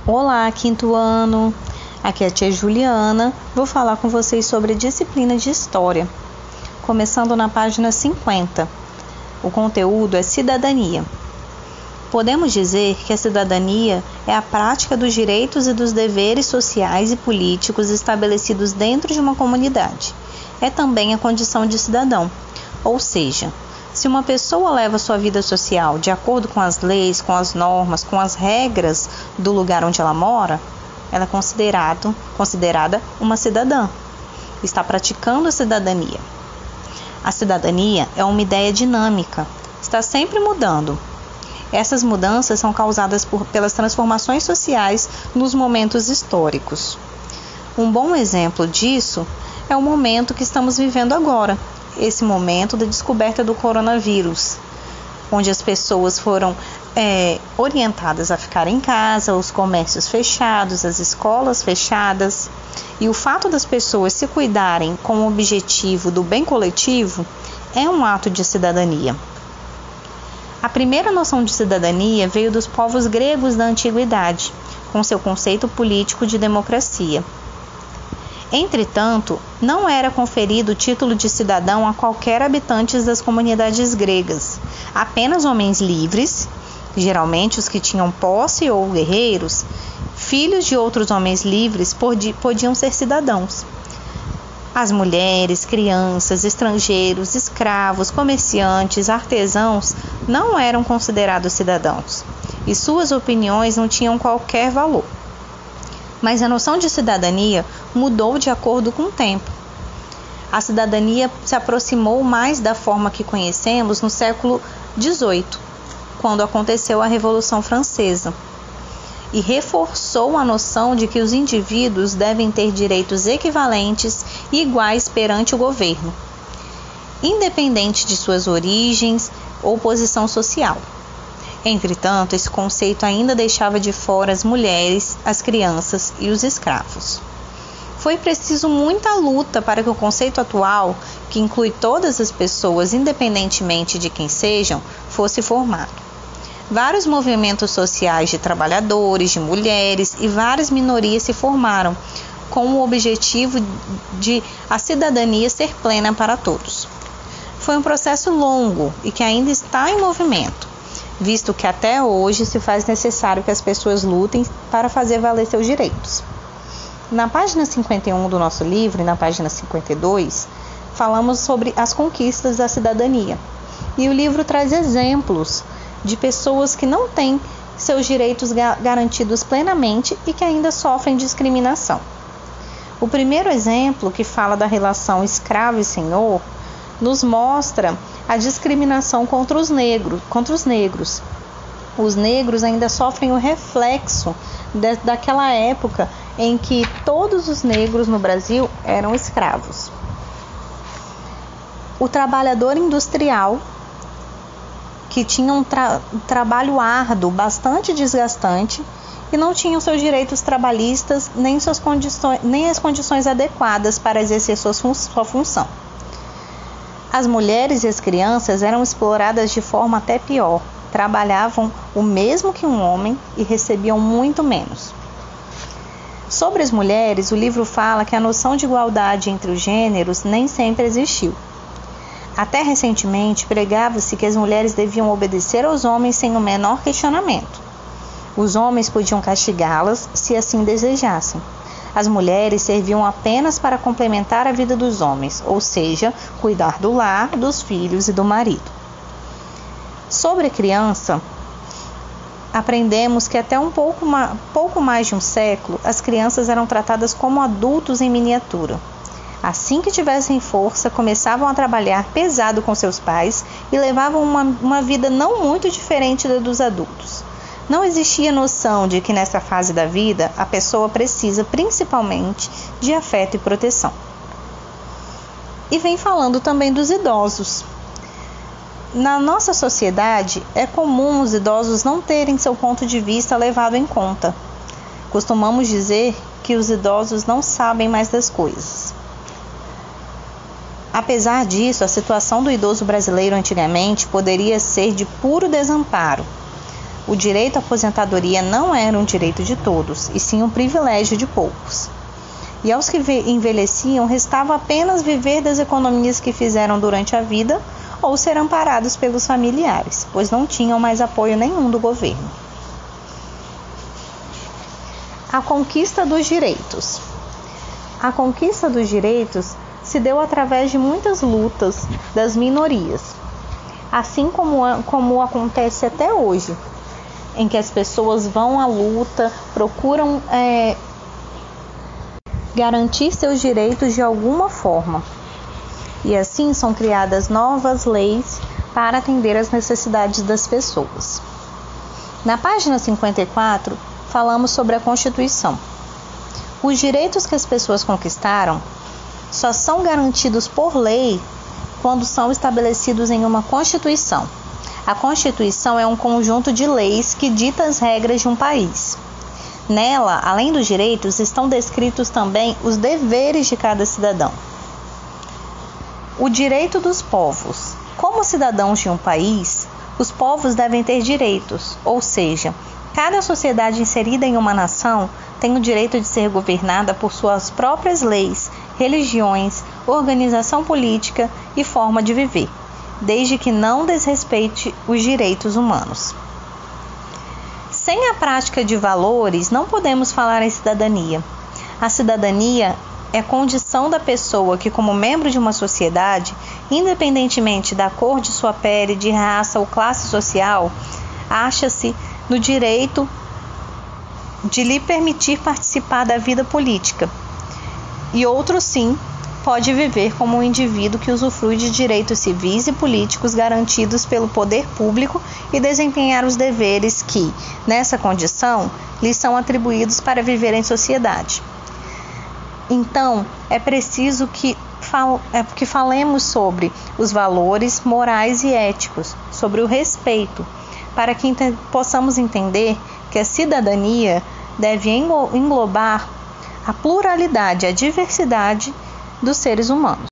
Olá, quinto ano! Aqui é a tia Juliana. Vou falar com vocês sobre a disciplina de História. Começando na página 50. O conteúdo é cidadania. Podemos dizer que a cidadania é a prática dos direitos e dos deveres sociais e políticos estabelecidos dentro de uma comunidade. É também a condição de cidadão, ou seja, se uma pessoa leva sua vida social de acordo com as leis, com as normas, com as regras do lugar onde ela mora, ela é considerada uma cidadã. Está praticando a cidadania. A cidadania é uma ideia dinâmica, está sempre mudando. Essas mudanças são causadas pelas transformações sociais nos momentos históricos. Um bom exemplo disso é o momento que estamos vivendo agora, esse momento da descoberta do coronavírus, onde as pessoas foram orientadas a ficar em casa, os comércios fechados, as escolas fechadas, e o fato das pessoas se cuidarem com o objetivo do bem coletivo é um ato de cidadania. A primeira noção de cidadania veio dos povos gregos da antiguidade, com seu conceito político de democracia. Entretanto, não era conferido o título de cidadão a qualquer habitante das comunidades gregas. Apenas homens livres, geralmente os que tinham posse ou guerreiros, filhos de outros homens livres, podiam ser cidadãos. As mulheres, crianças, estrangeiros, escravos, comerciantes, artesãos não eram considerados cidadãos, e suas opiniões não tinham qualquer valor. Mas a noção de cidadania mudou de acordo com o tempo. A cidadania se aproximou mais da forma que conhecemos no século XVIII, quando aconteceu a Revolução Francesa, e reforçou a noção de que os indivíduos devem ter direitos equivalentes e iguais perante o governo, independente de suas origens ou posição social. Entretanto, esse conceito ainda deixava de fora as mulheres, as crianças e os escravos. Foi preciso muita luta para que o conceito atual, que inclui todas as pessoas, independentemente de quem sejam, fosse formado. Vários movimentos sociais de trabalhadores, de mulheres e várias minorias se formaram, com o objetivo de a cidadania ser plena para todos. Foi um processo longo e que ainda está em movimento, visto que até hoje se faz necessário que as pessoas lutem para fazer valer seus direitos. Na página 51 do nosso livro e na página 52, falamos sobre as conquistas da cidadania. E o livro traz exemplos de pessoas que não têm seus direitos garantidos plenamente e que ainda sofrem discriminação. O primeiro exemplo, que fala da relação escravo e senhor, nos mostra a discriminação contra os negros. Os negros ainda sofrem o reflexo daquela época em que todos os negros no Brasil eram escravos. O trabalhador industrial, que tinha um trabalho árduo, bastante desgastante, e não tinham seus direitos trabalhistas nem as condições adequadas para exercer sua função. As mulheres e as crianças eram exploradas de forma até pior, trabalhavam o mesmo que um homem e recebiam muito menos. Sobre as mulheres, o livro fala que a noção de igualdade entre os gêneros nem sempre existiu. Até recentemente, pregava-se que as mulheres deviam obedecer aos homens sem o menor questionamento. Os homens podiam castigá-las se assim desejassem. As mulheres serviam apenas para complementar a vida dos homens, ou seja, cuidar do lar, dos filhos e do marido. Sobre a criança, aprendemos que até pouco mais de um século, as crianças eram tratadas como adultos em miniatura. Assim que tivessem força, começavam a trabalhar pesado com seus pais e levavam uma vida não muito diferente da dos adultos. Não existia noção de que nessa fase da vida a pessoa precisa principalmente de afeto e proteção. E vem falando também dos idosos. Na nossa sociedade, é comum os idosos não terem seu ponto de vista levado em conta. Costumamos dizer que os idosos não sabem mais das coisas. Apesar disso, a situação do idoso brasileiro antigamente poderia ser de puro desamparo. O direito à aposentadoria não era um direito de todos, e sim um privilégio de poucos. E aos que envelheciam, restava apenas viver das economias que fizeram durante a vida ou ser amparados pelos familiares, pois não tinham mais apoio nenhum do governo. A conquista dos direitos. A conquista dos direitos se deu através de muitas lutas das minorias, assim como acontece até hoje, em que as pessoas vão à luta, procuram garantir seus direitos de alguma forma. E assim são criadas novas leis para atender às necessidades das pessoas. Na página 54, falamos sobre a Constituição. Os direitos que as pessoas conquistaram só são garantidos por lei quando são estabelecidos em uma Constituição. A Constituição é um conjunto de leis que dita as regras de um país. Nela, além dos direitos, estão descritos também os deveres de cada cidadão. O direito dos povos. Como cidadãos de um país, os povos devem ter direitos, ou seja, cada sociedade inserida em uma nação tem o direito de ser governada por suas próprias leis, religiões, organização política e forma de viver, desde que não desrespeite os direitos humanos. Sem a prática de valores, não podemos falar em cidadania. A cidadania é condição da pessoa que, como membro de uma sociedade, independentemente da cor de sua pele, de raça ou classe social, acha-se no direito de lhe permitir participar da vida política. E outro sim, pode viver como um indivíduo que usufrui de direitos civis e políticos garantidos pelo poder público e desempenhar os deveres que, nessa condição, lhe são atribuídos para viver em sociedade. Então, é preciso que falemos sobre os valores morais e éticos, sobre o respeito, para que possamos entender que a cidadania deve englobar a pluralidade, a diversidade dos seres humanos.